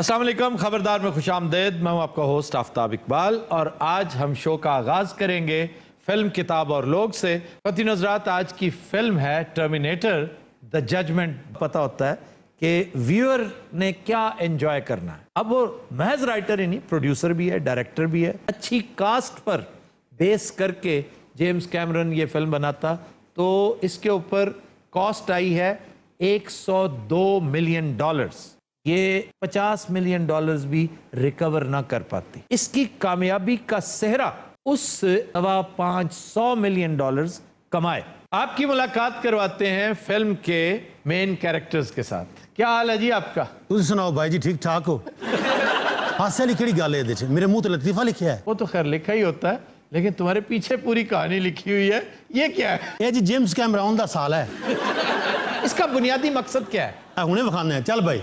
अस्सलाम वालेकुम, खबरदार में खुशामदेद। मैं हूं आपका होस्ट आफ्ताब इकबाल और आज हम शो का आगाज करेंगे फिल्म किताब और लोग से। पति नजरात, आज की फिल्म है टर्मिनेटर द जजमेंट। पता होता है कि व्यूअर ने क्या एंजॉय करना है। अब वो महज राइटर ही नहीं, प्रोड्यूसर भी है, डायरेक्टर भी है। अच्छी कास्ट पर बेस करके जेम्स कैमरन ये फिल्म बनाता तो इसके ऊपर कॉस्ट आई है $102 मिलियन। ये $50 मिलियन भी रिकवर ना कर पाती। इसकी कामयाबी का सेहरा उस $500 मिलियन कमाए। आपकी मुलाकात करवाते हैं फिल्म के मेन कैरेक्टर्स के साथ। क्या हाल है जी आपका? तुम सुनाओ भाई जी, ठीक ठाक हो? हास्य वाली केड़ी गल है? मेरे मुंह तो लतीफा लिखा है। वो तो खैर लिखा ही होता है, लेकिन तुम्हारे पीछे पूरी कहानी लिखी हुई है। ये क्या है? ये जी जेम्स कैमरन का साल है। इसका बुनियादी मकसद क्या है? हुने विखाने हैं। चल भाई।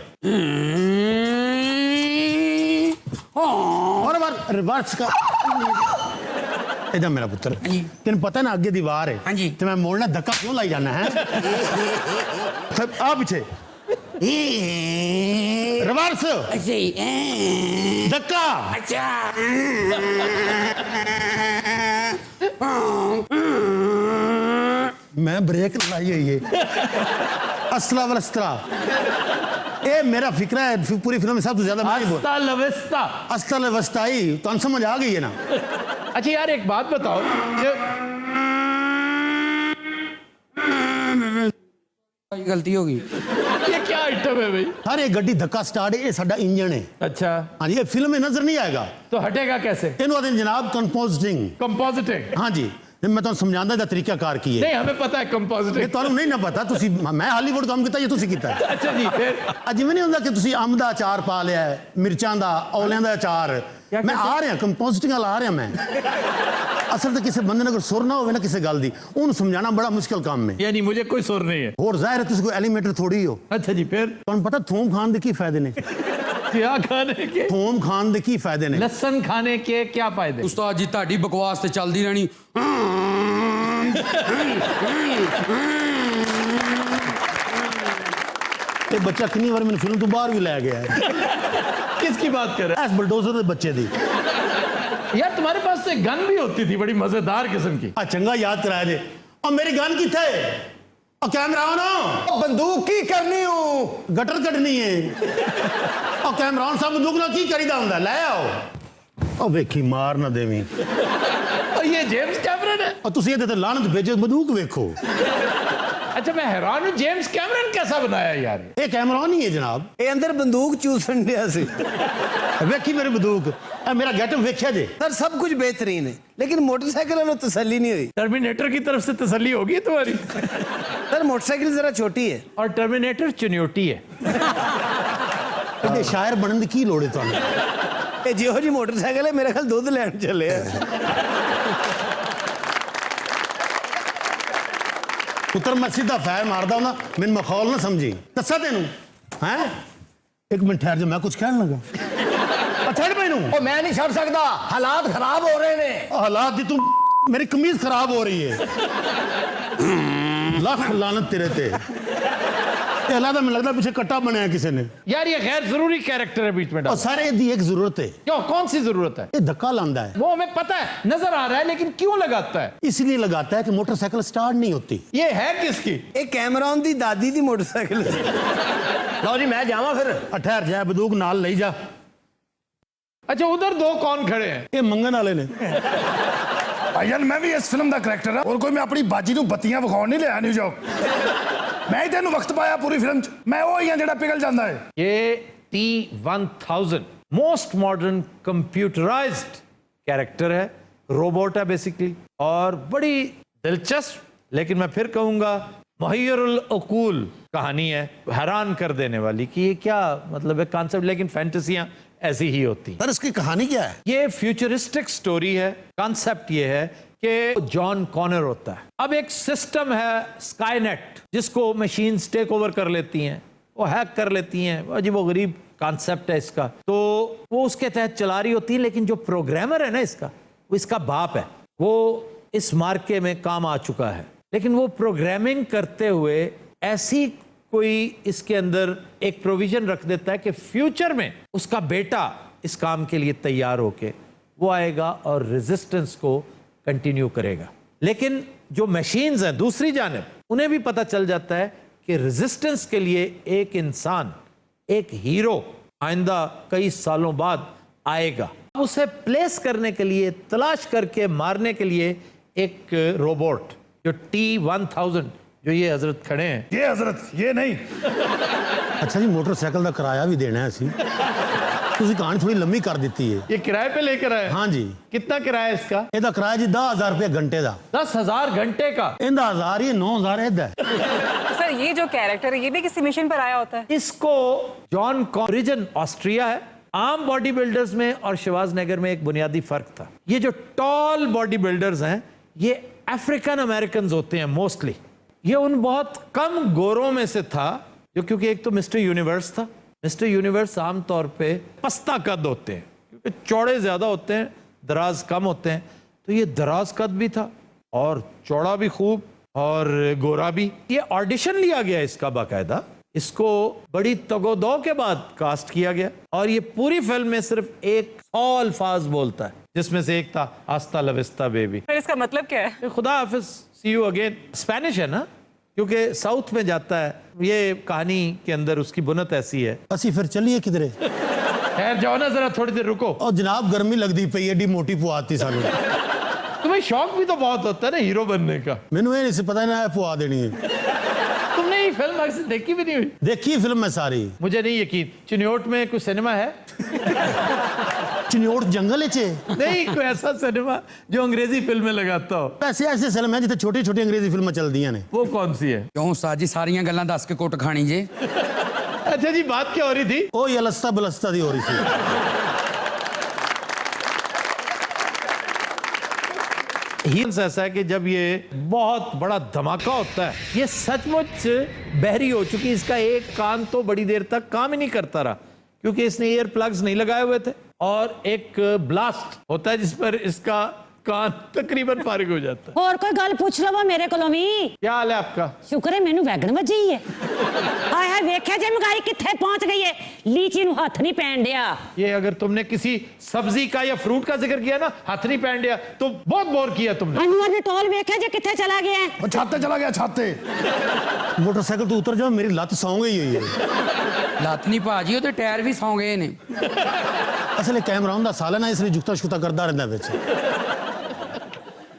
और रिवर्स का इधर मेरा पुत्र, तेन पता है ना अगे दीवार है। हाँ जी। तो मैं मोड़ना धक्का क्यों लाई जाना है? आ पीछे रिवर्स धक्का। मैं ब्रेक लाई हुई है। असला वस्त्रा ये मेरा फिक्रा है पूरी फिल्म में। सबसे ज्यादा अस्ता लवस्ताई तो समझ आ गई है ना। अच्छा यार, एक बात बताओ, गलती होगी। ये क्या आइटम है भाई? अरे गड्डी धक्का स्टार्ट है, ये साडा इंजन है। अच्छा, हाँ जी, ये फिल्म में नजर नहीं आएगा तो हटेगा कैसे? इन्हों आते जनाब कंपोजिटिंग। हाँ जी, मैं तुम समझांदा दा तरीका कार की है। नहीं, हमें पता है कंपोजिटिंग। ये तुहानू नहीं ना पता। तुसी मैं हॉलीवुड काम किया, ये तुसी कीता है। अच्छा जी, फिर जिवें नहीं होंदा कि तुसी अंब दा अचार पा लिया है, मिर्चां दा, औलियां दा अचार। मैं आ रहा कंपोजिटिंग वाला आ रहा मैं। असल तो किसी बंदे ने अगर सुर ना हो ना किसी गल दी, उन्हें समझाना बड़ा मुश्किल काम है। यानी मुझे कोई सुर नहीं है। और जाहिर है तुसी कोई एलिमेंटर थोड़ी हो। अच्छा जी, फिर तुहानू पता थोम खान दे की फायदे ने? क्या खाने के? थोम खान दे की फायदे ने? लहसन खाने के क्या फायदे? उस्ताद जी ताड़ी बकवास ते चलदी रहनी। ये बच्चा कितनी बार मैंने फिल्म तो बाहर भी लै गया है। किसकी बात कर रहे इस बुलडोजर दे बच्चे दी। यार, तुम्हारे पास तो एक गन भी होती थी, बड़ी मजेदार किस्म की। चंगा याद कराया जे। और मेरी गन किथे है? और कैमरा ऑन। बंदूक की करनी हूं, गटर कटनी है। और कैमरा साहब बंदूक ना की करीदा हुंदा, ले आओ। और वेखी मार ना देवी। और ये जेम्स कैमरन है? और तुसी ये लानत भेजो, बंदूक वेखो। अच्छा, मैं हैरान हूं, जेम्स कैमरन कैसा बनाया यार? ये कैमरा नहीं है जनाब, ये अंदर बंदूक चूसन दिया सी। वेखी मेरी बंदूक। मेरा गेटअप वेख्या जे। सर सब कुछ बेहतरीन है, लेकिन मोटरसाइकिल वालों तसल्ली नहीं हुई। टर्मिनेटर की तरफ से तसल्ली होगी तुम्हारी? सर मोटरसाइकिल जरा छोटी है और टर्मिनेटर चुनौती है। ये शायर बनने की लोड़ है तुहानू? ये जिहो जी मोटरसाइकिल है, मेरे ख्याल दूध लैन चले हैं। पुत्र मैं सीधा फैर मारदा हूं ना, मैंने मखौल ना समझी। दसा तेनू हैं? एक मिनट ठहर जा, मैं कुछ कहने लगा। छड़ मैनू। मैं नहीं छड़ सकता, हालात खराब हो रहे ने। हालात दी तू, मेरी कमीज खराब हो रही है। लाख लानत तेरे ते। अलहदा में लगता पीछे कट्टा बनाया किसी ने। यार, ये गैर जरूरी कैरेक्टर है बीच में और डाला। सारे दी एक जरूरत है। क्यों? कौन सी जरूरत है? ये धक्का लांदा है। वो हमें पता है, नजर आ रहा है, लेकिन क्यों लगाता है? इसलिए लगाता है कि मोटरसाइकिल स्टार्ट नहीं होती। ये है किसकी? एक कैमरान दी दादी दी मोटरसाइकिल। लो जी मैं जावा फिर। ठहर जा, बंदूक नाल ले जा। अच्छा, उधर दो कौन खड़े हैं? ये मंगन वाले ने। भाईजान मैं भी इस फिल्म का करैक्टर है और कोई मैं अपनी बाजी नू बत्तियां विखाउण नहीं लिया न्यूयॉर्क। मैं ही तेनू वक्त पाया पूरी फिल्म च। मैं वो ही हां जेड़ा पिघल जांदा है। ये T-1000 most modern computerised character है, रोबोट है बेसिकली, और बड़ी दिलचस्प, लेकिन मैं फिर कहूंगा मुहय्यरुल उकूल कहानी है, हैरान कर देने वाली कि ये क्या मतलब है कॉन्सेप्ट। लेकिन फैंटेसियां ऐसी ही होती हैं। पर इसकी कहानी क्या है? ये फ्यूचरिस्टिक स्टोरी है। कॉन्सेप्ट ये है कि जॉन कॉनर होता है। अब एक सिस्टम है स्काईनेट, जिसको मशीन्स टेक ओवर कर लेती हैं, वो हैक कर लेती हैं। अजीब वो गरीब कॉन्सेप्ट है इसका। तो वो उसके तहत चला रही होती है, लेकिन जो प्रोग्रामर है ना इसका, वो इसका बाप है। वो इस मार्के में काम आ चुका है, लेकिन वो प्रोग्रामिंग करते हुए ऐसी कोई इसके अंदर एक प्रोविजन रख देता है कि फ्यूचर में उसका बेटा इस काम के लिए तैयार होके वो आएगा और रेजिस्टेंस को कंटिन्यू करेगा। लेकिन जो मशीन्स हैं दूसरी जानिब, उन्हें भी पता चल जाता है कि रेजिस्टेंस के लिए एक इंसान, एक हीरो आइंदा कई सालों बाद आएगा। उसे प्लेस करने के लिए, तलाश करके मारने के लिए एक रोबोट जो T-1000, जो ये हजरत खड़े हैं, ये हजरत, ये नहीं। अच्छा जी, मोटरसाइकिल का किराया भी देना है ਅਸੀਂ ਤੁਸੀਂ कहानी थोड़ी लंबी कर ਦਿੱਤੀ है। ये किराए पे लेकर आए? हाँ जी। कितना किराया इसका? ਇਹਦਾ ਕਿਰਾਇਆ जी 10,000 रुपये घंटे ਦਾ। 10,000 घंटे का? ਇਹਦਾ 1000 ਹੀ 9,000 ਇਹਦਾ है। सर ये जो कैरेक्टर है ये भी किसी मिशन पर आया होता है? इसको जॉन ओरिजिन ऑस्ट्रिया है। आम बॉडी बिल्डर्स में और शिवाजनगर में एक बुनियादी फर्क था। ये जो टॉल बॉडी बिल्डर्स हैं ये अफ्रीकन अमेरिकन होते हैं मोस्टली। ये उन बहुत कम गोरों में से था जो, क्योंकि एक तो मिस्टर यूनिवर्स था। मिस्टर यूनिवर्स आमतौर पे पस्ता कद होते हैं क्योंकि चौड़े ज्यादा होते हैं, दराज कम होते हैं। तो ये दराज कद भी था और चौड़ा भी खूब और गोरा भी। ये ऑडिशन लिया गया इसका बाकायदा, इसको बड़ी तगोदो के बाद कास्ट किया गया और ये पूरी फिल्म में सिर्फ एक 100 अल्फाज बोलता है, जिसमें से एक था आस्ता लविस्ता बेबी। फिर इसका मतलब क्या है? खुदा हाफिज, सी यू अगेन। स्पेनिश है ना, क्योंकि साउथ में जाता है। ये कहानी के अंदर उसकी बुनत ऐसी है। ਅਸੀਂ ਫਿਰ ਚੱਲੀਏ ਕਿਧਰੇ? खैर जाओ ना, जरा थोड़ी देर रुको। और जनाब गर्मी लगदी पई एडी मोटी पुआती सानू। तुम्हें शौक भी तो बहुत होता है ना हीरो बनने का। ਮੈਨੂੰ ਇਹ ਨਹੀਂ ਸੀ ਪਤਾ ਨਾ ਪੁਆ देनी है। तुमने ये फिल्म अक्सर देखी भी नहीं हुई? देखी फिल्म में सारी। मुझे नहीं यकीन। चिन्योट में कोई सिनेमा है? चिन्योट जंगल च नहीं, कोई ऐसा सिनेमा जो अंग्रेजी फिल्में लगाता हो। ऐसे ऐसे फिल्म है जिथे छोटी छोटी अंग्रेजी फिल्में चलदियां ने। वो कौन सी है? ਕਿਉਂ ਉਸਤਾਦ ਜੀ ਸਾਰੀਆਂ ਗੱਲਾਂ ਦੱਸ ਕੇ ਕੁੱਟ ਖਾਣੀ ਜੇ? अच्छा जी, बात क्या हो रही थी? ओ ये लस्ता बलस्ता दी हो रही थी। हील्स ऐसा है कि जब ये बहुत बड़ा धमाका होता है, ये सचमुच बहरी हो चुकी। इसका एक कान तो बड़ी देर तक काम ही नहीं करता रहा क्योंकि इसने ईयर प्लग्स नहीं लगाए हुए थे और एक ब्लास्ट होता है जिस पर इसका कान तकरीबन फारिग हो जाता है। और कोई गल पूछ लवा मेरे कोलों भी। क्या हाल है आपका? शुक्र है मैनू वैगन वजी है। हाय हाय वेख्या जे महंगाई किथे पहुंच गई है, लीची नु हाथ नहीं पैन दिया। ये अगर तुमने किसी सब्जी का या फ्रूट का जिक्र किया ना, हाथ नहीं पैन दिया, तो बहुत बोर किया तुमने। अनवर ने टोल वेख्या जे किथे चला गया है। वो छाते चला गया, छाते। मोटरसाइकिल तो उतर जाओ, मेरी लत सौ गई हुई है। ਲੱਤ ਨਹੀਂ ਭਾਜੀ, ਉਹਦੇ ਟਾਇਰ ਵੀ ਸੌਂ ਗਏ ਨੇ। ਅਸਲੇ ਕੈਮਰਾਨ ਦਾ ਸਾਲ ਹੈ ਨਾ, ਇਸ ਲਈ ਜੁਗਤਾ ਸ਼ੁਗਤਾ ਕਰਦਾ ਰਹਿੰਦਾ ਵਿੱਚ।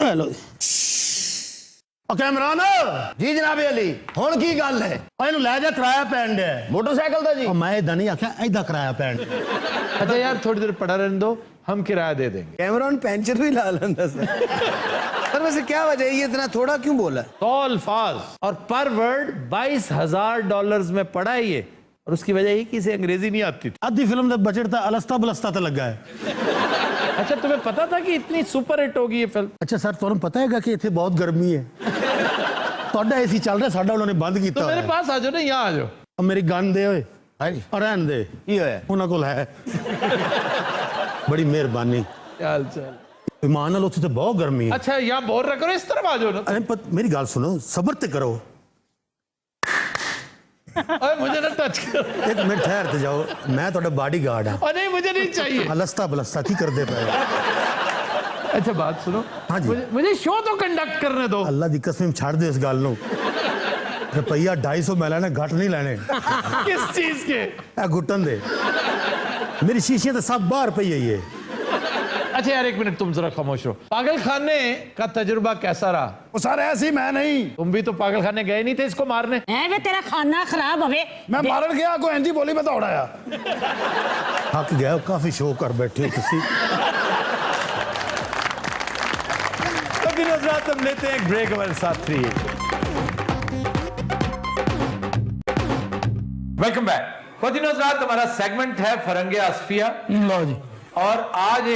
हेलो ओ कैमरान जी जनाब अली, हुण की गल है? ਇਹਨੂੰ ਲੈ ਜਾ, ਕਿਰਾਇਆ ਪੈਣ ਡਿਆ। मोटरसाइकिल दा जी? ਉਹ ਮੈਂ ਇਦਾਂ ਨਹੀਂ ਆਖਿਆ, ਇਦਾਂ ਕਿਰਾਇਆ ਪੈਣ ਡਿਆ। अच्छा यार, थोड़ी देर पड़ा रहने दो, हम किराया दे देंगे। कैमरॉन पेंचर भी ला लेंदा सर वैसे क्या वजह है, ये इतना थोड़ा क्यों बोला? 100 अल्फाज और पर वर्ड $22,000 में पड़ा है ये, और उसकी वजह यही कि इसे अंग्रेजी नहीं आती थी। ਅੱਧੀ ਫਿਲਮ ਦਾ ਬਜਟ ਤਾਂ ਅਲਸਤਾ ਬਲਸਤਾ ਤੇ ਲੱਗਾ ਹੈ। अच्छा, तुम्हें पता था कि इतनी सुपर हिट होगी ये फिल्म? ਅੱਛਾ ਸਰ, ਤੁਹਾਨੂੰ ਪਤਾ ਹੈਗਾ ਕਿ ਇੱਥੇ ਬਹੁਤ ਗਰਮੀ ਹੈ। ਤੁਹਾਡਾ ਏਸੀ ਚੱਲ ਰਿਹਾ, ਸਾਡਾ ਉਹਨਾਂ ਨੇ ਬੰਦ ਕੀਤਾ तो मेरे ਹੋਇਆ। पास आ जाओ ना, यहाँ आ जाओ। अब मेरी गन दे ओए। हाँ जी, और रहन दे, की होया? ਉਹਨਾਂ ਕੋਲ ਹੈ। बड़ी मेहरबानी। क्या हाल चाल? ईमान नाल उत्थे ते बहुत गर्मी है। अच्छा, यहाँ बोर ना करो, इस तरफ आ जाओ ना। अरे मेरी गल सुनो, सब्र ते करो। अरे मुझे ना टच करो। एक मिनट ठहर ते जाओ, मैं ਤੁਹਾਡਾ ਬਾਡੀਗਾਰਡ ਹਾਂ। और नहीं, मुझे नहीं चाहिए। ਅਲਸਤਾ ਬਲਸਤਾ ਕੀ ਕਰਦੇ ਪਏ? अच्छा बात सुनो। हाँ जी। मुझे शो तो कंडक्ट करने दो। ਅੱਲਾ ਦੀ ਕਸਮ ਛੱਡ ਦਿਓ ਇਸ ਗੱਲ ਨੂੰ। ਰੁਪਈਆ 250 ਮੈਂ ਲੈਣਾ, ਘੱਟ ਨਹੀਂ ਲੈਣੇ। किस चीज के? ਇਹ ਗੁੱਟਣ ਦੇ। मेरी शीशियां तो सब बाहर पई है। अच्छा यार, एक मिनट तुम जरा खामोश रहो। पागल खाने का तजुर्बा कैसा रहा? वो सर ऐसी मैं नहीं। तुम भी तो पागल खाने गए नहीं थे इसको मारने? ऐ वे तेरा खाना खराब होवे। मैं मारन गया, को इंजी बोली, मैं दौड़ाया। थक गया, काफी शो कर बैठे हो किसी। अभी नजरात हम लेते हैं एक ब्रेक, हमारे साथ रहिए। Welcome back. खुदी नजरात, हमारा सेगमेंट है फरंगे आसफिया। लो जी। और आज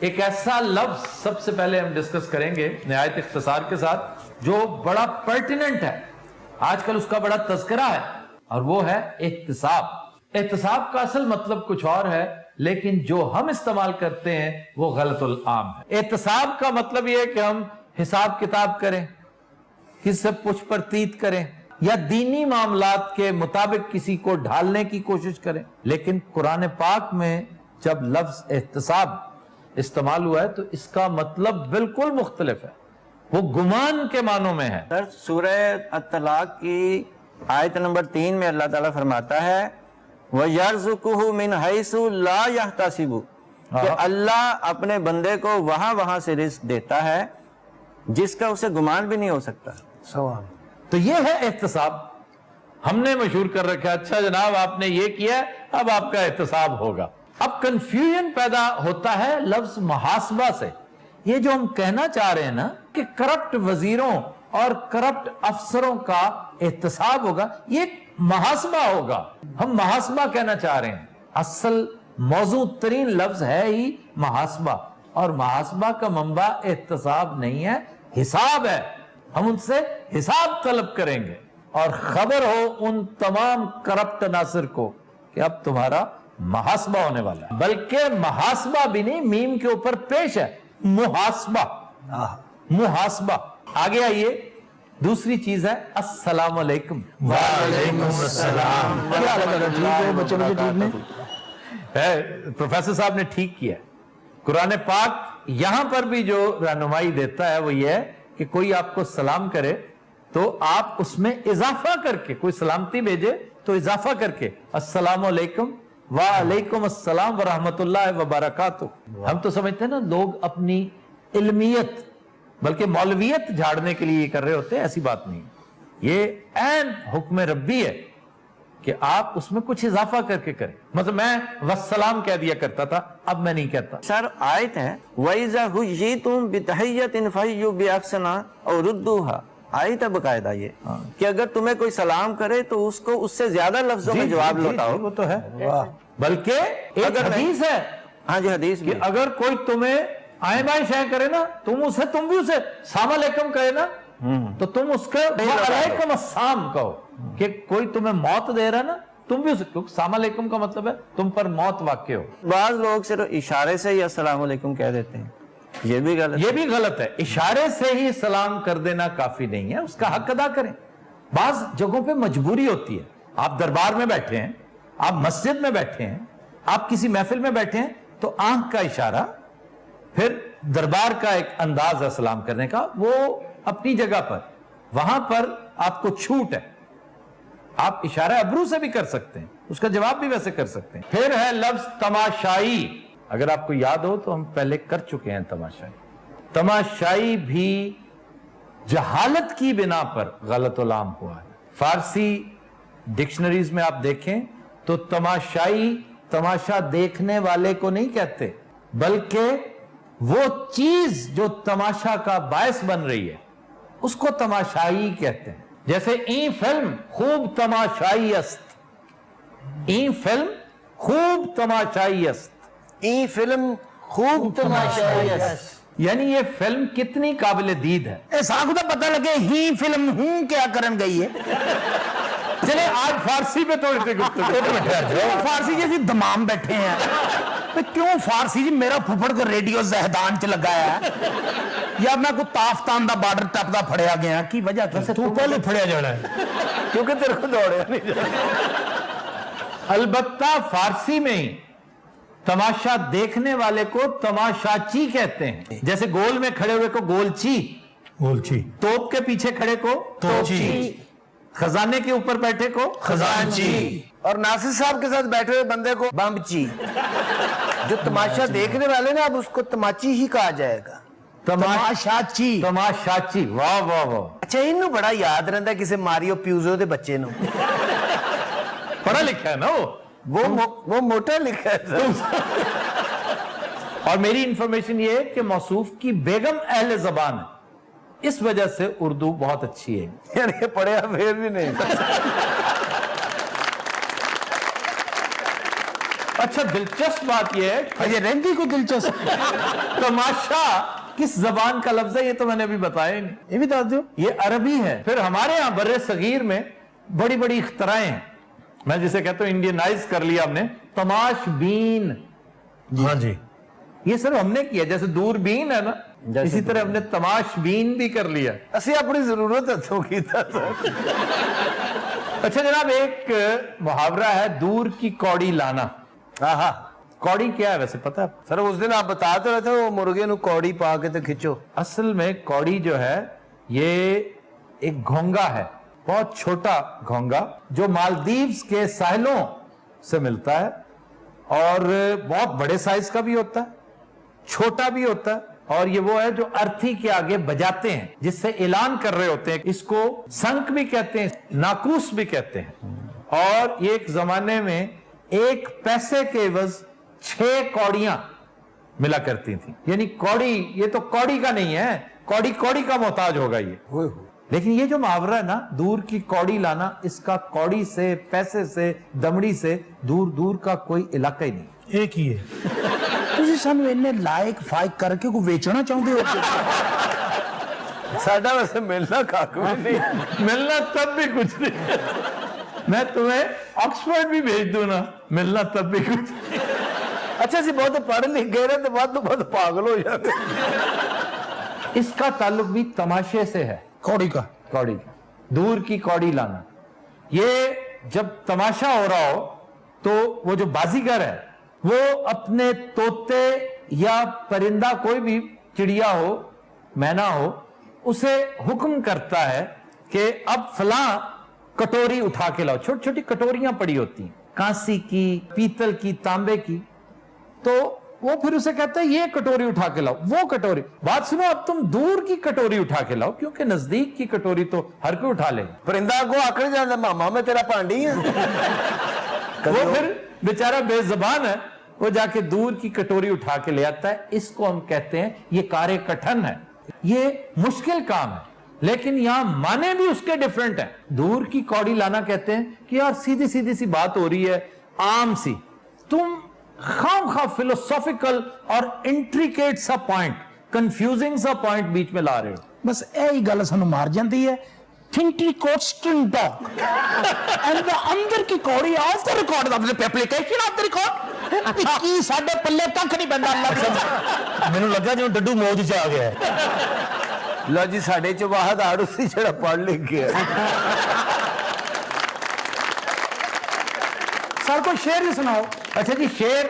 एक ऐसा लफ्ज सबसे पहले हम डिस्कस करेंगे निहायत इख्तिसार के साथ, जो बड़ा पर्टिनेंट है, आजकल उसका बड़ा तज़किरा है, और वो है एहतिसाब। एहतिसाब का असल मतलब कुछ और है, लेकिन जो हम इस्तेमाल करते हैं वो गलतुल आम है। एहतिसाब का मतलब ये है कि हम हिसाब किताब करें, किससे पुछ परतीत करें, या दीनी मामलात के मुताबिक किसी को ढालने की कोशिश करें। लेकिन कुरान पाक में जब लफ्ज एहतसाब इस्तेमाल हुआ है तो इसका मतलब बिल्कुल मुख्तलिफ है, वो गुमान के मानों में है। सर सूरह अत-तलाक की आयत नंबर 3 में अल्लाह ताला फरमाता है वयर्ज़ुकुहु मिन हैसु ला यहतसिबु, कि अल्लाह अपने बंदे को वहां से रिस्क देता है जिसका उसे गुमान भी नहीं हो सकता। सवाल तो ये है एहतसाब। हमने मशहूर कर रखा, अच्छा जनाब आपने ये किया, अब आपका एहतसाब होगा। अब कंफ्यूजन पैदा होता है लफ्ज मुहासबा से। ये जो हम कहना चाह रहे हैं ना कि करप्ट वजीरों और करप्ट अफसरों का एहतसाब होगा, ये मुहासबा होगा। हम मुहासबा कहना चाह रहे हैं, असल मौजू तरीन लफ्ज है ही मुहासबा, और मुहासबा का मंबा एहतसाब नहीं है, हिसाब है। हम उनसे हिसाब तलब करेंगे और खबर हो उन तमाम करप्ट नासिर को कि अब तुम्हारा मुहासबा होने वाला है। बल्कि मुहासबा भी नहीं, मीम के ऊपर पेश है, मुहासबा। मुहासबा। आगे आइए, दूसरी चीज है अस्सलाम वालेकुम। वालेकुम अस्सलाम। प्रोफेसर साहब ने ठीक किया। कुरान पाक यहां पर भी जो रहनुमाई देता है वो ये है कि कोई आपको सलाम करे तो आप उसमें इजाफा करके, कोई सलामती भेजे तो इजाफा करके अस्सलाम वालेकुम वालेकुम अस्सलाम व रहमतुल्लाहि व बरकातुहू। हम तो समझते हैं ना लोग अपनी इल्मियत बल्कि मौलवियत झाड़ने के लिए कर रहे होते हैं, ऐसी बात नहीं। ये ऐन हुक्म रब्बी है कि आप उसमें कुछ इजाफा करके करें। मतलब मैं वस्सलाम कह दिया करता था, अब मैं नहीं कहता। सर आयत है वइज़ा हुय्यितुम बितहिय्यतिन फहय्यु बिअहसना औ रुद्दूहा। आयत है बकायदा ये कि अगर तुम्हें कोई सलाम करे तो उसको उससे ज्यादा लफ्जों में जवाब लौटाओ। वो तो है, बल्कि एक हदीस है, हाँ जी हदीस कि भी। अगर कोई तुम्हें आए बाएं शय करे ना, तुम भी उसे सलाम अलैकुम कहे ना, तो तुम उसका वालेकुम अस्सलाम कहो। कि कोई तुम्हें मौत दे रहा है ना, तुम भी उसे, क्योंकि सलाम अलैकुम का मतलब है तुम पर मौत वाक़ई हो। बाज लोग सिर्फ इशारे से ही अस्सलाम वालेकुम कह देते हैं, ये भी गलत। ये भी गलत है। इशारे से ही सलाम कर देना काफी नहीं है, उसका हक अदा करें। बाज जगहों पे मजबूरी होती है, आप दरबार में बैठे हैं, आप मस्जिद में बैठे हैं, आप किसी महफिल में बैठे हैं, तो आंख का इशारा, फिर दरबार का एक अंदाज है सलाम करने का, वो अपनी जगह पर, वहां पर आपको छूट है। आप इशारा अब्रू से भी कर सकते हैं, उसका जवाब भी वैसे कर सकते हैं। फिर है लफ्ज तमाशाई। अगर आपको याद हो तो हम पहले कर चुके हैं तमाशाई। तमाशाई भी जहालत की बिना पर गलत उलाम हुआ है। फारसी डिक्शनरीज में आप देखें तो तमाशाई तमाशा देखने वाले को नहीं कहते, बल्कि वो चीज जो तमाशा का बायस बन रही है उसको तमाशाई कहते हैं। जैसे ई फिल्म खूब तमाशाई अस्त, ई फिल्म खूब तमाशाई अस्त, ई फिल्म खूब तमाशाई अस्त। यानी ये फिल्म कितनी काबिल दीद है। ऐसा तो पता लगे ही फिल्म हूं क्या करन गई है। चले आज फारसी पे थोड़ी सी गुफ्तगू। फारसी जी दमाम बैठे हैं, तो क्यों फारसी जी मेरा फुफड़ को रेडियो जहदान च लगाया है, या मैं को ताफ्तान दा बार्डर टपदा फड़िया गया की वजह की? तू पहले फड़िया जाना है क्योंकि तेरे को दौड़े नहीं। अलबत्ता फारसी में ही तमाशा देखने वाले को तमाशाची कहते हैं। जैसे गोल में खड़े हुए को गोलची, बोलची, तोप के पीछे खड़े को तोपची, खजाने के ऊपर बैठे को खजानची, और नासिर साहब के साथ बैठे हुए बंदे को बम्बची। जो तमाशा देखने वाले ना, अब उसको तमाची ही कहा जाएगा। तमाशाची। तमाशाची। वाह वाह वाह। अच्छा इनू बड़ा याद रहता किसी मारियो प्यूजो के बच्चे नु। पढ़ा लिखा है ना वो मोटा लिखा है। और मेरी इंफॉर्मेशन ये है कि मौसूफ की बेगम अहले जबान है, इस वजह से उर्दू बहुत अच्छी है। यानी पढ़िया फिर भी नहीं। अच्छा दिलचस्प बात यह है, अजय रेंदी को दिलचस्प। तमाशा किस जबान का लफ्ज है ये तो मैंने अभी बताया ही नहीं। ये भी बता दो। ये अरबी है। फिर हमारे यहां बर्रे सगीर में बड़ी बड़ी इख्तराएं हैं, मैं जिसे कहता हूं इंडियनाइज कर लिया हमने, तमाशबीन। हाँ जी, ये सिर्फ हमने किया। जैसे दूरबीन है ना, इसी तरह हमने तमाशबीन भी कर लिया। ਅਸੀਂ ਆਪਣੀ ਜ਼ਰੂਰਤ ਹੱਥੋਂ ਕੀਤਾ ਸਰ। अच्छा जनाब, एक मुहावरा है दूर की कौड़ी लाना। ਆਹਾ कौड़ी क्या है वैसे पता है? सर उस दिन आप बता तो रहे थे वो मुर्गे ਨੂੰ कौड़ी पा के तो खिंचो। असल में कौड़ी जो है ये एक घोंगा है, बहुत छोटा घोंगा जो मालदीव्स के साहिलों से मिलता है और बहुत बड़े साइज का भी होता है, छोटा भी होता है, और ये वो है जो अर्थी के आगे बजाते हैं जिससे ऐलान कर रहे होते हैं। इसको संक भी कहते हैं, नाकूस भी कहते हैं। और ये एक जमाने में 1 पैसे के एवज 6 कौड़ियां मिला करती थी। यानी कौड़ी, ये तो कौड़ी का नहीं है, कौड़ी कौड़ी का मोहताज होगा ये। लेकिन ये जो मुहावरा है ना, दूर की कौड़ी लाना, इसका कौड़ी से, पैसे से, दमड़ी से दूर दूर का कोई इलाका ही नहीं। एक ही है। ਤੁਸੀਂ ਸਾਨੂੰ ਇੰਨੇ ਲਾਇਕ ਫਾਇਕ ਕਰਕੇ ਕੋ ਵੇਚਣਾ ਚਾਹੁੰਦੇ ਹੋ? ਸਾਡਾ ਵੈਸੇ ਮਿਲਣਾ ਕੱਖ ਵੀ ਨਹੀਂ। मिलना तब भी कुछ नहीं। मैं तुम्हें ऑक्सफोर्ड भी भेज दूं ना, मिलना तब भी कुछ नहीं। ਅੱਛਾ ਅਸੀਂ ਬਹੁਤ ਪੜ੍ਹ ਲਿਖ ਗਏ ਨੇ ਤੇ ਵੱਧ ਤੋਂ ਵੱਧ ਪਾਗਲ ਹੋ ਜਾਂਦੇ। इसका ताल्लुक भी तमाशे से है। कौड़ी का कौड़ी का, दूर की कौड़ी लाना। ये जब तमाशा हो रहा हो तो वो जो बाजीगर है वो अपने तोते या परिंदा, कोई भी चिड़िया हो, मैना हो, उसे हुक्म करता है कि अब फलां कटोरी उठा के लाओ। छोटी छोटी कटोरियां पड़ी होती हैं, कांसी की, पीतल की, तांबे की। तो वो फिर उसे कहता है ये कटोरी उठा के लाओ, वो कटोरी। बात सुनो, अब तुम दूर की कटोरी उठा के लाओ, क्योंकि नजदीक की कटोरी तो हर कोई उठा लेगा। परिंदा को आकड़ जाता मामा मैं तेरा पांडी हूं। वो फिर बेचारा बेजबान है, वो जाके दूर की कटोरी उठा के ले आता है। इसको हम कहते हैं ये कार्य कठिन है, ये मुश्किल काम है, लेकिन यहां माने भी उसके डिफरेंट है। दूर की कौड़ी लाना कहते हैं कि यार सीधी सीधी सी बात हो रही है, आम सी, तुम खामखा फिलोसॉफिकल और इंट्रिकेट सा पॉइंट, कंफ्यूजिंग सा पॉइंट बीच में ला रहे हो। बस यही गल सानू मार जाती है। String talk. And the अंदर की कौड़ी of the record of the application of the record. की साडे पल्ले तक नहीं बंदा अल्लाह से। ਮੈਨੂੰ ਲੱਗਾ ਜਿਵੇਂ ਡੱਡੂ ਮੌਜ 'ਚ ਆ ਗਿਆ ਹੈ। ਲਓ ਜੀ ਸਾਡੇ ਚ ਵਾਹਦ ਆੜੂ ਸੀ ਜਿਹੜਾ ਪੜ੍ਹ ਲਿਖ ਗਿਆ। सर को शेर ही सुनाओ। अच्छा जी, शेर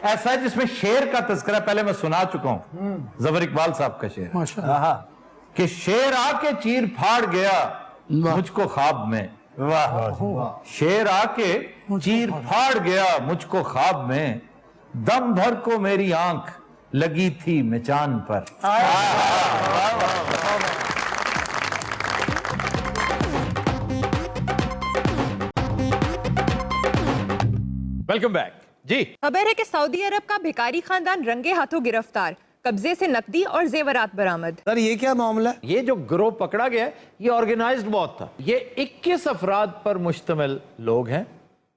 ऐसा है जिसमें शेर का तस्करा पहले मैं सुना चुका हूं, जफर इकबाल साहब का शेर। माशाअल्लाह। कि शेर आके चीर फाड़ गया मुझको ख्वाब में। वाह शेर आके चीर फाड़ गया मुझको ख्वाब में, दम भर को मेरी आंख लगी थी मिचान पर। वेलकम बैक जी। खबर है कि सऊदी अरब का भिखारी खानदान रंगे हाथों गिरफ्तार, कब्जे से नकदी और जेवरात बरामद। सर ये क्या मामला है? ये जो गिरोह पकड़ा गया है, ये ऑर्गेनाइज्ड बहुत था। ये 21 अफराद पर मुश्तमिल लोग हैं,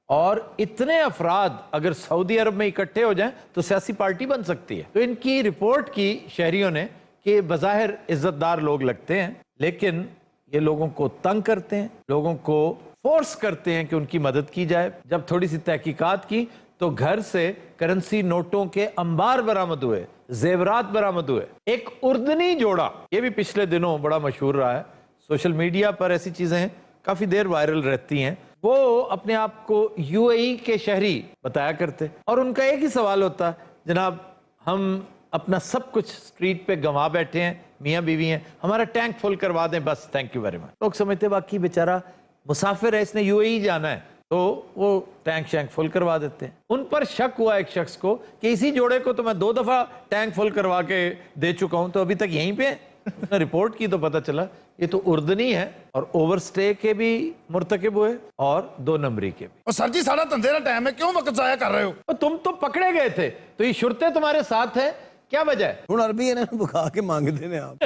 और इतने अफराद अगर सऊदी अरब में इकट्ठे हो जाएं तो सियासी पार्टी बन सकती है। तो इनकी रिपोर्ट की शहरियों ने कि बज़ाहिर इज्जतदार लोग लगते हैं, लेकिन ये लोगों को तंग करते हैं, लोगों को फोर्स करते हैं कि उनकी मदद की जाए। जब थोड़ी सी तहकीकात की तो घर से करेंसी नोटों के अंबार बरामद हुए, जेवरात बरामद हुए। एक उर्दनी जोड़ा, ये भी पिछले दिनों बड़ा मशहूर रहा है, सोशल मीडिया पर ऐसी चीजें काफी देर वायरल रहती हैं। वो अपने आप को यूएई के शहरी बताया करते, और उनका एक ही सवाल होता, जनाब हम अपना सब कुछ स्ट्रीट पे गंवा बैठे हैं, मियाँ बीवी हैं, हमारा टैंक फुल करवा दें बस, थैंक यू वेरी मच। लोग समझते बाकी बेचारा मुसाफिर है, इसने यूएई जाना है, तो वो टैंक शैंक फुल करवा देते हैं। उन पर शक हुआ एक शख्स को कि इसी जोड़े को तो मैं 2 दफा टैंक फुल करवा के दे चुका हूं, तो अभी तक यहीं पे है। रिपोर्ट की तो पता चला ये तो उर्दनी है, और ओवरस्टे के भी मुर्तकिब हुए और 2 नंबरी के भी। और सर जी सारा धंधे का टाइम है, क्यों वक्त जाया कर रहे हो? तो तुम तो पकड़े गए थे, तो ये शुरते तुम्हारे साथ है, क्या वजह है? ਹੁਣ अरबी इन्हें बुखा के मांगते ने आप।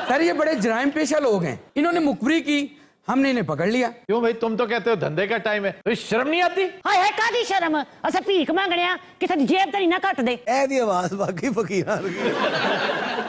सर ये बड़े जराइम पेशा लोग हैं, इन्होंने मुखबरी की, हमने इन्हें पकड़ लिया। क्यों भाई, तुम तो कहते हो धंधे का टाइम है, तो शर्म नहीं आती? हाय हाय कादी शर्म, असा भीख मांगने आ, किसे दी जेब तरी ना कट दे। ए दी आवाज बाकी फकीरां की।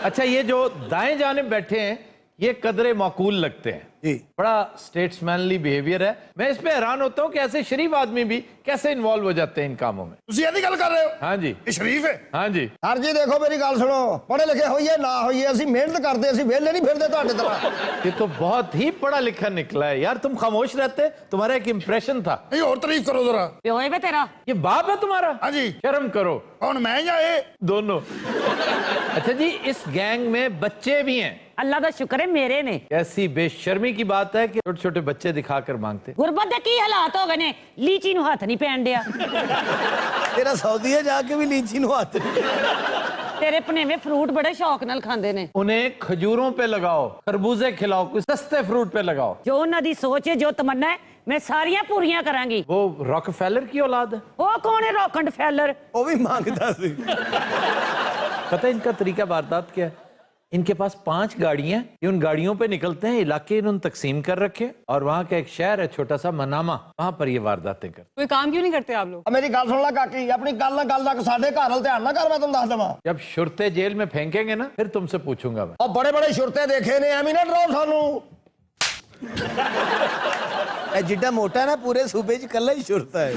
अच्छा, ये जो दाएं जाने बैठे हैं ये कदरे माकूल लगते हैं, बड़ा स्टेट्समैनली बिहेवियर है। मैं इस पे हैरान होता हूँ कि ऐसे शरीफ आदमी भी कैसे इन्वॉल्व हो जाते हैं इन कामों में। ਤੁਸੀਂ ਇਹਦੀ ਗੱਲ ਕਰ ਰਹੇ ਹੋ? हाँ जी, ਇਹ ਸ਼ਰੀਫ ਹੈ? हाँ जी। ਸਰ ਜੀ ਦੇਖੋ ਮੇਰੀ ਗੱਲ ਸੁਣੋ, ਪੜ੍ਹੇ ਲਿਖੇ ਹੋਈਏ ਨਾ ਹੋਈਏ ਅਸੀਂ ਮਿਹਨਤ ਕਰਦੇ, ਅਸੀਂ ਵਿਹਲੇ ਨਹੀਂ ਫਿਰਦੇ ਤੁਹਾਡੇ ਤਰ੍ਹਾਂ। ये तो बहुत ही पढ़ा लिखा निकला है यार। तुम खामोश रहते, तुम्हारा एक इंप्रेशन था। ਨਹੀਂ ਹੋਰ ਤਾਰੀਫ ਕਰੋ ਜ਼ਰਾ। ਪਿਓ ਏ ਵੇ ਤੇਰਾ। ये बाप है तुम्हारा? हाँ जी। शर्म करो। ਕੌਣ ਮੈਂ ਜਾਂ ਇਹ? दोनों। अच्छा जी, इस गैंग में बच्चे भी हैं। ਅੱਲਾ ਦਾ ਸ਼ੁਕਰ ਹੈ ਮੇਰੇ ਨੇ। ऐसी बेशर्मी की बात है कि छोटे छोटे बच्चे दिखाकर मांगते। ਗੁਰਬਤ ਦੇ ਕੀ ਹਾਲਾਤ ਹੋ ਗਏ ਨੇ, ਲੀਚੀ ਨੂੰ ਹੱਥ ਨਹੀਂ ਪੈਣ ਡਿਆ। तेरा सऊदी है जाके भी लीची नु हाथ ਤੇਰੇ ਭਨੇਵੇਂ ਫਰੂਟ ਬੜੇ ਸ਼ੌਕ ਨਾਲ ਖਾਂਦੇ ਨੇ। उन्हें खजूरों पे लगाओ, खरबूजे खिलाओ, कुछ सस्ते फ्रूट पे लगाओ। ਜੋ ਉਹਨਾਂ ਦੀ ਸੋਚ ਹੈ, ਜੋ ਤਮੰਨਾ ਹੈ, ਮੈਂ ਸਾਰੀਆਂ ਪੂਰੀਆਂ ਕਰਾਂਗੀ। वो रॉकफेलर की औलाद है। ਉਹ कौन है रॉकंड फैलर? वो भी मांगता सी। पता है इनका तरीका वारदात क्या है? इनके पास 5 गाड़ियां, ये उन गाड़ियों पे निकलते हैं, इलाके इन्होंने तकसीम कर रखे और वहां का एक शहर है छोटा सा मनामा, वहां पर ये वारदातें करते। कोई काम क्यों नहीं करते आप लोग? ਮੇਰੀ ਗੱਲ ਸੁਣ ਲੈ ਕਾਕੀ, ਆਪਣੀ ਗੱਲ ਨਾਲ ਗੱਲ ਤੱਕ ਸਾਡੇ ਘਰ ਵੱਲ ਧਿਆਨ ਨਾ ਕਰ, ਮੈਂ ਤੈਨੂੰ ਦੱਸ ਦੇਵਾਂ। जब शुरते जेल में फेंकेंगे ना, फिर तुमसे पूछूंगा मैं। ਉਹ ਬੜੇ ਬੜੇ ਸ਼ੁਰਤੇ ਦੇਖੇ ਨੇ, ਐਵੇਂ ਨਾ ਡਰਾਓ ਸਾਨੂੰ। जिड्डा मोटा है ना, पूरे सूबे च कल्ला ही शुरता है।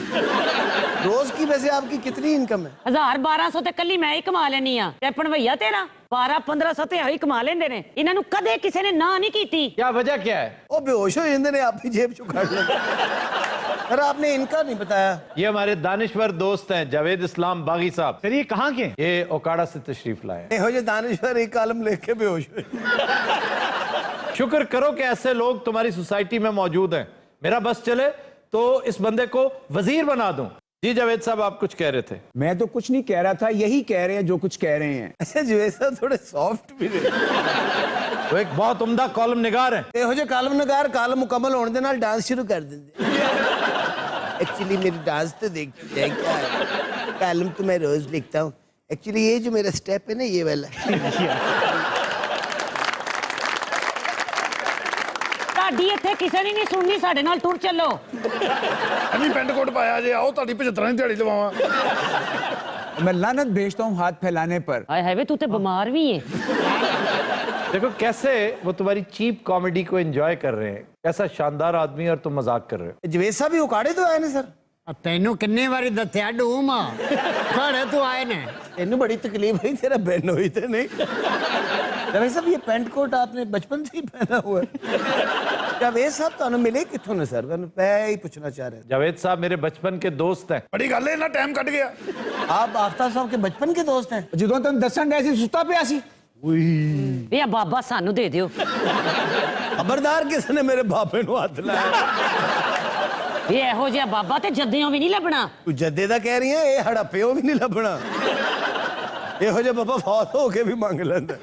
रोज की वैसे आपकी कितनी इनकम है? 1000-1200 ਤੇ ਕੱਲੀ ਮੈਂ ਹੀ ਕਮਾ ਲੈਣੀ ਆ। ਤੇ ਭਣਵਈਆ ਤੇਰਾ 12-1500 ਤੇ ਇਹੋ ਹੀ ਕਮਾ ਲੈਂਦੇ ਨੇ। ਇਹਨਾਂ ਨੂੰ ਕਦੇ ਕਿਸੇ ਨੇ ਨਾ ਨਹੀਂ ਕੀਤੀ। क्या वजह क्या है? वो बेहोश हो जाते ने, आप ही जेब चो काट लेते। सर आपने इनका नहीं बताया। ये हमारे दानिश्वर दोस्त हैं जावेद इस्लाम बागी साहब। ਸਰ ਇਹ ਕਹਾਂ के? ये ओकाड़ा से तशरीफ लाए हैं। हो जो दानिश्वर एक कलम लेके के बेहोश हुए। शुक्र करो कि ऐसे लोग तुम्हारी सोसाइटी में मौजूद हैं। मेरा बस चले तो इस बंदे को वजीर बना दूं। जी जावेद साहब, आप कुछ कह रहे थे। मैं तो कुछ नहीं कह रहा था, यही कह रहे हैं जो कुछ कह रहे हैं। अच्छा जो ऐसा थोड़े सॉफ्ट भी रहे। वो एक बहुत उम्दा कॉलम निगार है। ਇਹੋ ਜਿਹੇ ਕਾਲਮ ਨਗਾਰ ਕਾਲਮ ਮੁਕੰਮਲ ਹੋਣ ਦੇ ਨਾਲ ਡਾਂਸ ਸ਼ੁਰੂ ਕਰ ਦਿੰਦੇ। एक्चुअली मेरी डांस तो देखती है क्या है? कालम तो मैं रोज लिखता हूँ। एक्चुअली ये जो मेरा स्टेप है ना, ये वाला। ਸਾਡੀ ਇੱਥੇ ਕਿਸੇ ਨੇ ਨਹੀਂ ਸੁਣਨੀ, ਸਾਡੇ ਨਾਲ ਟੁਰ ਚੱਲੋ। ਐਵੇਂ ਪੈਂਟ ਕੋਟ ਪਾਇਆ ਜੇ, ਆਓ ਤੁਹਾਡੀ 75 ਦੀ ਦਿਹਾੜੀ ਲਵਾਵਾਂ। मैं लानत भेजता हूँ हाथ फैलाने पर। ਹਾਏ ਹਾਏ ਵੇ ਤੂੰ ਤੇ ਬਿਮਾਰ ਵੀ ਹੈ। देखो कैसे वो तुम्हारी चीप कॉमेडी को एंजॉय कर रहे हैं। कैसा शानदार आदमी और तुम मजाक कर रहे हो। जवेद साहब भी उकाड़े तो आए ने सर। ਤੈਨੂੰ ਕਿੰਨੇ ਵਾਰੀ ਦੱਸਿਆ ਡੂਮਾ ਘੜੇ ਤੋਂ ਆਏ ਨੇ। तेनू बड़ी तकलीफ हुई, तेरा बहन हुई तो नहीं। जवेद साहब ये पेंट कोट आपने बचपन से ही पहना हुआ है। जवेद साहब तो मिले कितों ने सर? मैं ही पूछना चाह रहा जावेद साहब मेरे बचपन के दोस्त हैं। ਬੜੀ ਗੱਲ ਹੈ, ਇੰਨਾ ਟਾਈਮ ਕੱਢ ਗਿਆ। आप आफ्ताब साहब के बचपन के दोस्त हैं? ਜਦੋਂ ਤੈਨੂੰ ਦੱਸਣ ਡਿਆ ਸੀ ਸੁੱਤਾ ਪਿਆ ਸੀ। ਵੇ ਆ ਬਾਬਾ ਸਾਨੂੰ ਦੇ ਦਿਓ। खबरदार किसने मेरे बापे नु हाथ लाया। ਇਹ ਇਹੋ ਜਿਹਾ ਬਾਬਾ ਤੇ ਜੱਦਿਓਂ ਵੀ ਨਹੀਂ ਲੱਭਣਾ। तू जद्दे दा कह रही है, ये हड़प्पियों भी नहीं लभना। ਇਹੋ ਜਿਹਾ ਬਾਬਾ ਫੌਤ ਹੋ ਕੇ ਵੀ ਮੰਗ ਲੈਂਦਾ।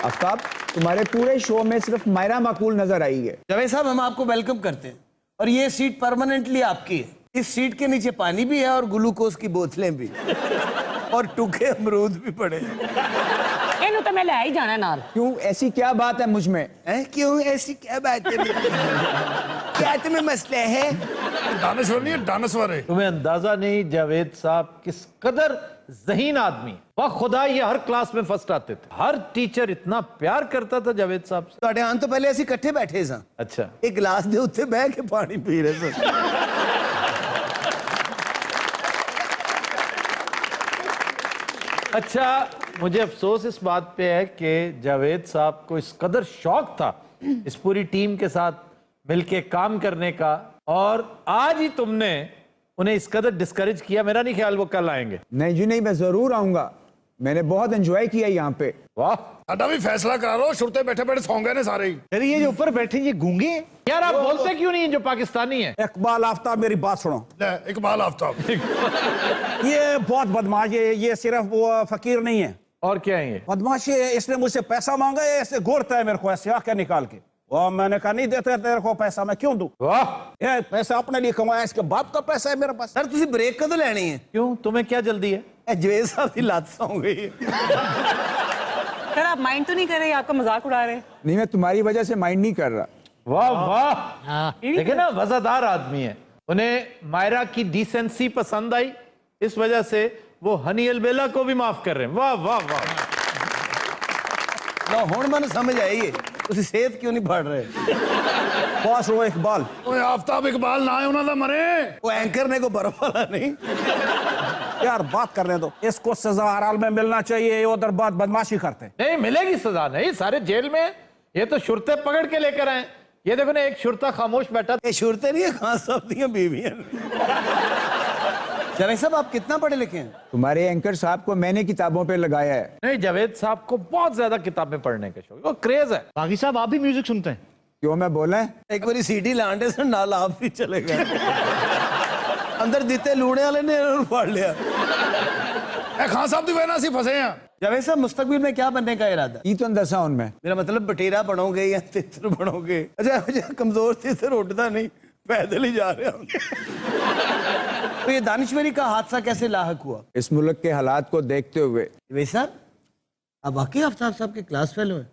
आफ्ताब, तुम्हारे पूरे शो में सिर्फ मायरा माकूल नजर आई है। जवेद साहब हम आपको वेलकम करते हैं और ये सीट परमानेंटली आपकी है। इस सीट के नीचे पानी भी है और ग्लूकोज की बोतलें भी और टूके अमरूद भी पड़े हैं। ਇਹਨੂੰ ਤਾਂ ਮੈਂ ਲੈ ਹੀ ਜਾਣਾ ਨਾਲ। क्यों, ऐसी क्या बात है मुझ में? क्यों ऐसी क्या बात है? क्या तुम्हें मसला है? दानश्वर नहीं है, दानश्वर है। तुम्हें अंदाजा नहीं जावेद साहब किस कदर ज़हीन आदमी। वाह खुदा, ये हर क्लास में फर्स्ट आते थे। हर टीचर इतना प्यार करता था जावेद साहब से। ਤੁਹਾਡੇ ਆਉਣ ਤੋਂ ਪਹਿਲੇ ਅਸੀਂ ਇਕੱਠੇ ਬੈਠੇ ਸਾਂ। अच्छा, एक गिलास ਦੇ ਉੱਤੇ ਬਹਿ ਕੇ ਪਾਣੀ ਪੀ ਰਹੇ ਸਾਂ। अच्छा मुझे अफसोस इस बात पे है कि जावेद साहब को इस कदर शौक था इस पूरी टीम के साथ मिलके काम करने का, और आज ही तुमने उन्हें इस कदर डिस्करेज किया। मेरा नहीं ख्याल वो कल आएंगे। नहीं जी नहीं, मैं जरूर आऊंगा। मैंने बहुत एंजॉय किया यहाँ पे। वाह ਸਾਡਾ ਵੀ ਫੈਸਲਾ ਕਰਾ ਲਓ, ਸ਼ੁਰਤੇ ਬੈਠੇ ਬੈਠੇ ਸੌਂ ਗਏ ਨੇ ਸਾਰੇ ਹੀ। अरे ये जो ऊपर बैठे ये गूंगे हैं? यार, आप बोलते क्यों नहीं हैं जो पाकिस्तानी है? इकबाल आफ्ताब मेरी बात सुनो, ਲੈ ਇਕਬਾਲ ਆਫਤਾਬ। ये बहुत बदमाश है, ये सिर्फ वो फकीर नहीं है, और क्या है ये? बदमाश है। इसने मुझसे पैसा मांगा है, ऐसे घूरता है मेरे को ऐसे आके निकाल के। वो मैंने कहा नहीं देते तेरे को पैसा, मैं क्यों दूं? वाह, ये पैसा अपने लिए कमाया, इसके बाप का पैसा है मेरे पास। सर ਤੁਸੀਂ ब्रेक कदों ਲੈਣੀ है? क्यों, तुम्हें क्या जल्दी है? जवेद साहब की लत सौ गई है। सर आप माइंड तो नहीं कर रहे, आपका मजाक उड़ा रहे? नहीं, मैं तुम्हारी वजह से माइंड नहीं कर रहा। वाह वाह, देखिए ना, वफादार आदमी है। उन्हें मायरा की डिसेंसी पसंद आई, इस वजह से वो हनी अलबेला को भी माफ कर रहे हैं। वाह वाह वाह। तो हुण मैनूं समझ आई है तुसीं सेहत क्यों नहीं पढ़ रहे बॉस वो इकबाल ਓਏ ਆਫਤਾਬ ਇਕਬਾਲ ਨਾ ਹੈ ਉਹਨਾਂ ਦਾ ਮਰੇ वो एंकर ने को बर्फ वाला नहीं यार बात करने दो इसको सजा हराल में मिलना चाहिए ये उधर बात बदमाशी करते नहीं मिलेगी सजा, नहीं सारे जेल में हैं। ये तो शुरते पकड़ के लेकर आए। ये देखो ना, एक शुरता खामोश बैठा। ये शुरते नहीं है खान साहब दी बीवियां जावेद साहब आप कितना पढ़े लिखे हैं तुम्हारे एंकर साहब को मैंने किताबों पे लगाया है। नहीं, जावेद साहब को बहुत ज्यादा किताबें पढ़ने का शौक, वो क्रेज है। बाकी साहब आप भी म्यूजिक सुनते हैं? क्यों, मैं बोला है? एक बारी सीडी लांडे से नाल आप भी चले गए अंदर दिते लूणे वाले ने इन्होंने फाड़ लिया ਇਹ ਖਾਨ ਸਾਹਿਬ ਦੀ ਵਜ੍ਹਾ ਨਾਲ ਅਸੀਂ ਫਸੇ ਆ जावेद साहब मुस्तकबिल में क्या बनने का इरादा ई तो दसा उनमें मेरा मतलब बटेरा बनोगे या तितर बनोगे अच्छा मुझे कमजोर तितर उठता नहीं पैदल ही जा रहे हम तो ये दानिश्वरी का हादसा कैसे लाहक हुआ इस मुल्क के हालात को देखते हुए। जावेद साहब आप वाकई आफ्ताब साहब के क्लास फेलो हैं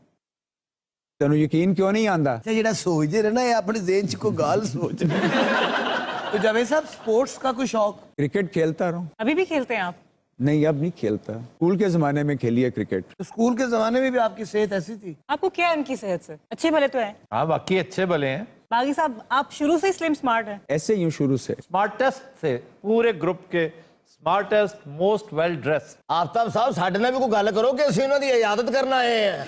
तेनू यकीन क्यों नहीं आंदा? अच्छा जेड़ा सोचते रहे ना ये अपने जेहन च कोई गाल सोच तो जावेद साहब स्पोर्ट्स का कोई शौक? क्रिकेट खेलता रहूं? अभी भी खेलते हैं आप? नहीं, अब नहीं खेलता। स्कूल के जमाने में खेली है क्रिकेट। तो स्कूल के जमाने में भी आपकी सेहत ऐसी थी? आपको क्या है उनकी सेहत से? अच्छे भले तो है। हाँ, बाकी अच्छे भले हैं। बागी साहब आप शुरू से स्लिम स्मार्ट हैं। ऐसे यूं शुरू से स्मार्टेस्ट थे पूरे ग्रुप के, smartest, most well dress. Aftab साहब साढ़े ना भी कोई गल करो कि असं उन्होंने इजाजत करना आए हैं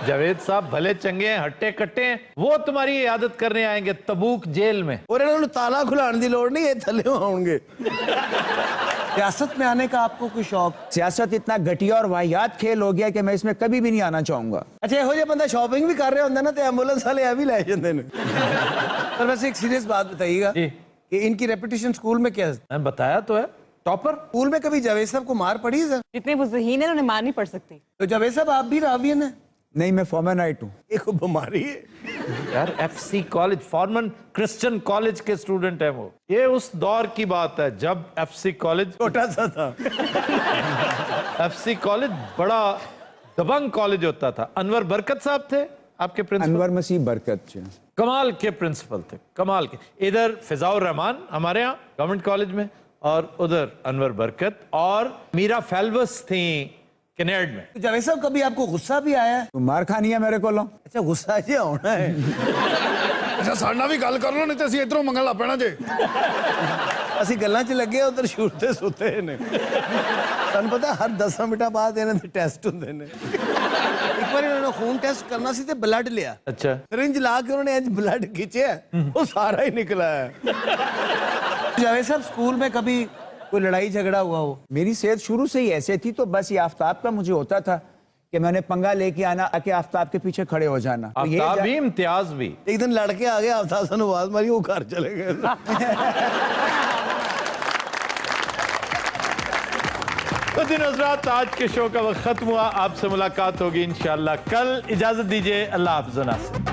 जावेद साहब भले चंगे हैं, हट्टे कट्टे हैं, वो तुम्हारी इयादत करने आएंगे तबूक जेल में। और इन्होंने ताला खुलाने की लोड़ नहीं, ये थले आउणगे सियासत में आने का आपको कोई शौक? सियासत इतना घटिया और वाहियात खेल हो गया कि मैं इसमें कभी भी नहीं आना चाहूंगा। अच्छा ਇਹੋ ਜਿਹਾ ਬੰਦਾ शॉपिंग भी कर रहे होंगे ना तो एम्बुलेंस वाले आ भी ले जाते हैं पर वैसे एक सीरियस बात बताइएगा जी। कि इनकी रेपुटेशन स्कूल में क्या है? मैंने बताया तो है, टॉपर। स्कूल में कभी जावेद साहब को मार पड़ी सर? जितने वो ज़हीन है उन्हें मार नहीं पड़ सकती। तो जावेद साहब आप भी रावियन है? नहीं, मैं फॉर्मेनाइट हूँ। एक बीमारी है यार FC college, Forman Christian college के स्टूडेंट है वो। ये उस दौर की बात है जब FC कॉलेज छोटा सा था FC कॉलेज बड़ा दबंग कॉलेज होता था। अनवर बरकत साहब थे आपके प्रिंसिपल। अनवर मसीह बरकत जी कमाल के प्रिंसिपल थे, कमाल के। इधर फिजाउर रहमान हमारे यहाँ गवर्नमेंट कॉलेज में, और उधर अनवर बरकत, और मीरा फेल्वस थी कैनेड में। तो जावेद साहब कभी आपको गुस्सा भी आया है? तुम मार खानी है मेरे को लो। अच्छा गुस्सा जी आना है ਅੱਛਾ ਸਾਡੇ ਨਾਲ ਵੀ ਗੱਲ ਕਰ ਲਓ ਨਹੀਂ ਤੇ ਅਸੀਂ ਇਧਰੋਂ ਮੰਗਣ ਲੱਗ ਪੈਣਾ ਜੇ ਅਸੀਂ ਗੱਲਾਂ 'ਚ ਲੱਗੇ ਉਧਰ ਸ਼ੂਟਦੇ ਸੁੱਤੇ ਨੇ ਤੁਹਾਨੂੰ ਪਤਾ ਹਰ 10 ਮਿੰਟਾਂ ਬਾਅਦ ਇਹਨਾਂ ਦੇ ਟੈਸਟ ਹੁੰਦੇ ਨੇ ਇੱਕ ਵਾਰ ਇਹਨਾਂ ਨੇ ਖੂਨ ਟੈਸਟ ਕਰਨਾ ਸੀ ਤੇ ਬਲੱਡ ਲਿਆ अच्छा, सिरिंज ला के उन्होंने इंज ब्लड खींचे वो सारा ही निकला है जावेद साहब स्कूल में कभी कोई लड़ाई झगड़ा हुआ हो? मेरी सेहत शुरू से ही ऐसे थी तो बस ये आफ्ताब का मुझे होता था कि मैंने पंगा लेके आना, आके आफ्ताब के पीछे खड़े हो जाना। तो ये आफ्ताब भी इम्तियाज भी। एक दिन लड़के आ गए आफ्ताब साहब ने आवाज मारी वो घर चले गए तो दिन हजरात आज के शो का वक्त खत्म हुआ। आपसे मुलाकात होगी इंशाल्लाह कल। इजाजत दीजिए, अल्लाह हाफ़िज़।